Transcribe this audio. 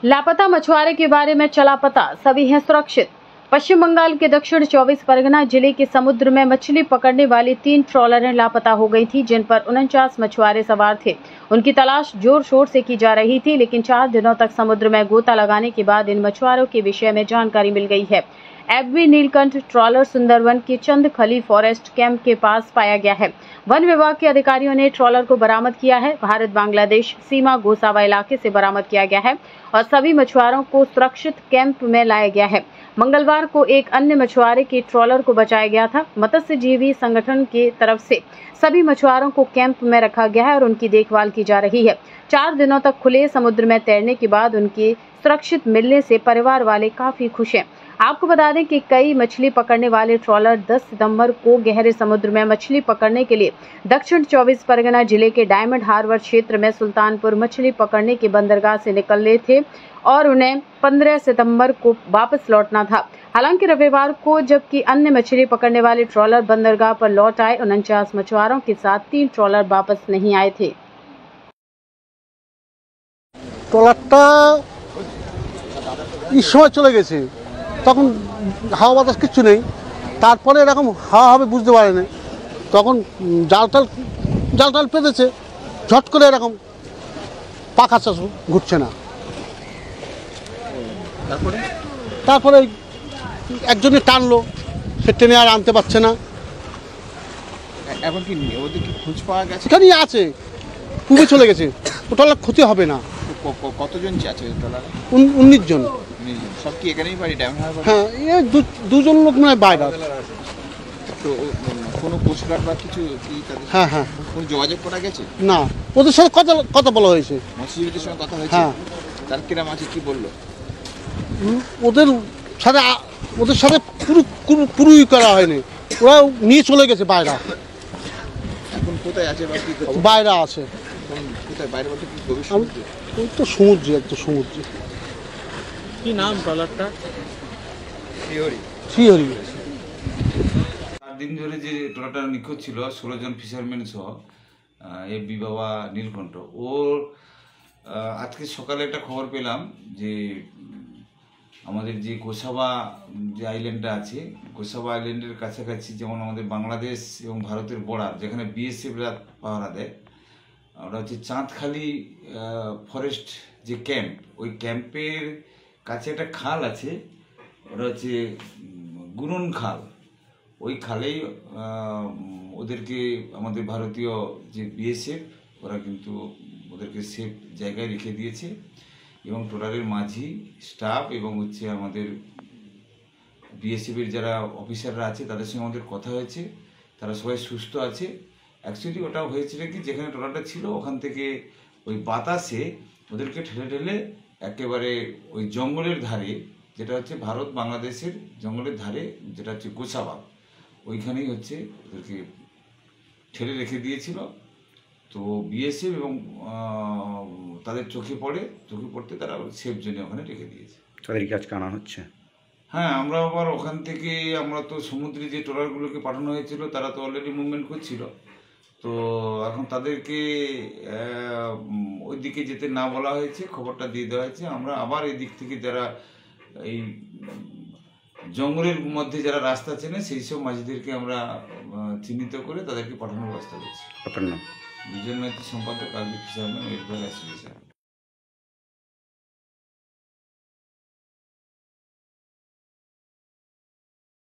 लापता मछुआरे के बारे में चला पता, सभी हैं सुरक्षित। पश्चिम बंगाल के दक्षिण 24 परगना जिले के समुद्र में मछली पकड़ने वाली 3 ट्रॉलरें लापता हो गई थी, जिन पर 49 मछुआरे सवार थे। उनकी तलाश जोर शोर से की जा रही थी, लेकिन 4 दिनों तक समुद्र में गोता लगाने के बाद इन मछुआरों के विषय में जानकारी मिल गई है। एबी नीलकंठ ट्रॉलर सुंदरवन के चंदखली फॉरेस्ट कैंप के पास पाया गया है। वन विभाग के अधिकारियों ने ट्रॉलर को बरामद किया है। भारत बांग्लादेश सीमा गोसावा इलाके से बरामद किया गया है और सभी मछुआरों को सुरक्षित कैंप में लाया गया है। मंगलवार को एक अन्य मछुआरे के ट्रॉलर को बचाया गया था। मत्स्यजीवी संगठन की तरफ से सभी मछुआरों को कैंप में रखा गया है और उनकी देखभाल की जा रही है। 4 दिनों तक खुले समुद्र में तैरने के बाद उनके सुरक्षित मिलने से परिवार वाले काफी खुश हैं। आपको बता दें कि कई मछली पकड़ने वाले ट्रॉलर 10 सितंबर को गहरे समुद्र में मछली पकड़ने के लिए दक्षिण 24 परगना जिले के डायमंड हार्बर क्षेत्र में सुल्तानपुर मछली पकड़ने के बंदरगाह से निकले थे और उन्हें 15 सितंबर को वापस लौटना था। हालांकि रविवार को जबकि अन्य मछली पकड़ने वाले ट्रॉलर बंदरगाह पर लौट आए, 49 मछुआरों के साथ 3 ट्रॉलर वापस नहीं आए थे। ট্রলারটা এই সময় চলে গেছে, তখন হাওয়া বাতাস কিচ্ছু নেই। তারপরে এরকম হাওয়া হবে বুঝতে পারেনি, তখন জাল টাল পেতেছে, ঝট করে এরকম পাখা চাষ ঘুরছে না। তারপরে একজনে টানলো, সে টেনে আর আনতে পারছে না। এখন কি ওদের কি খোঁজ পাওয়া গেছে? এখানেই আছে, পুবে চলে গেছে। ওটা ক্ষতি হবে না। কতজন আছে ট্রলারে? 19 জন। সব কি এখানেই বাড়ি ডায়মন্ড হারবার? হ্যাঁ, এই দুজন লোক মানে বাইরে। তো কোনো কোস্টগার্ড বা কিছু কি তাদের? হ্যাঁ, কোনো যোগাযোগ করা গেছে? না, ওদের সাথে কথা বলা হয়েছে। মৎস্যজীবীদের সঙ্গে কথা হয়েছে? হ্যাঁ। তার কিরাম আছে কি বললো? ওদের সাথে পুরোই করা হয়নি, ওরা নিয়ে চলে গেছে বাইরে। এখন কোথায় আছে বা কি করছে? বাইরে আছে। কোথায় বাইরে বলতে কি গভীর সমুদ্রে? ওই তো সমুদ্রে, একদম সমুদ্রে। কি নাম ট্রলারটা? শ্রীহরি। 4 দিন ধরে যে ট্রলারটা নিখোঁজ ছিল 16 জন ফিশারম্যান সহ এবি বাবা নীলকণ্ঠ, ওর আজকে সকালে একটা খবর পেলাম যে আমাদের যে গোসাবা যে আইল্যান্ডটা আছে, গোসাবা আইল্যান্ডের কাছাকাছি, যেমন আমাদের বাংলাদেশ এবং ভারতের বর্ডার, যেখানে বিএসএফরা পাহারা দেয়, ওটা হচ্ছে চাঁদখালি ফরেস্ট যে ক্যাম্প, ওই ক্যাম্পের কাছে একটা খাল আছে, ওটা হচ্ছে গুনন খাল। ওই খালেই ওদেরকে আমাদের ভারতীয় যে বিএসএফ, ওরা কিন্তু ওদেরকে সেফ জায়গায় রেখে দিয়েছে এবং ট্রলারের মাঝি স্টাফ এবং হচ্ছে আমাদের বিএসএফের যারা অফিসাররা আছে তাদের সঙ্গে আমাদের কথা হয়েছে, তারা সবাই সুস্থ আছে। অ্যাকচুয়ালি ওটা হয়েছিল কি, যেখানে ট্রলারটা ছিল ওখান থেকে ওই বাতাসে ওদেরকে ঠেলে ঠেলে একেবারে ওই জঙ্গলের ধারে, যেটা হচ্ছে ভারত বাংলাদেশের জঙ্গলের ধারে, যেটা হচ্ছে গোসাবা, ওইখানেই হচ্ছে ওদেরকে ঠেলে রেখে দিয়েছিল। তো বিএসএফ এবং তাদের চোখে পড়তে তারা সেফ জোনে ওখানে রেখে দিয়েছে। তাদের কাজ আনা হচ্ছে। হ্যাঁ, আমরা আবার ওখান থেকে আমরা তো সমুদ্রে যে ট্রলারগুলোকে পাঠানো হয়েছিল তারা তো অলরেডি মুভমেন্ট করছিল, তো এখন তাদেরকে ওই দিকে যেতে না বলা হয়েছে, খবরটা দিয়ে দেওয়া হয়েছে। আমরা আবার এই দিক থেকে যারা এই জঙ্গলের মধ্যে যারা রাস্তা চেনে সেই সব মাঝিদেরকে আমরা চিহ্নিত করে তাদেরকে পাঠানোর ব্যবস্থা করছি। আপনার নাম? বিজয় নৈতিক সম্পাদক, আরবি ফিশারম্যান ওয়েলফেয়ার অ্যাসোসিয়েশন।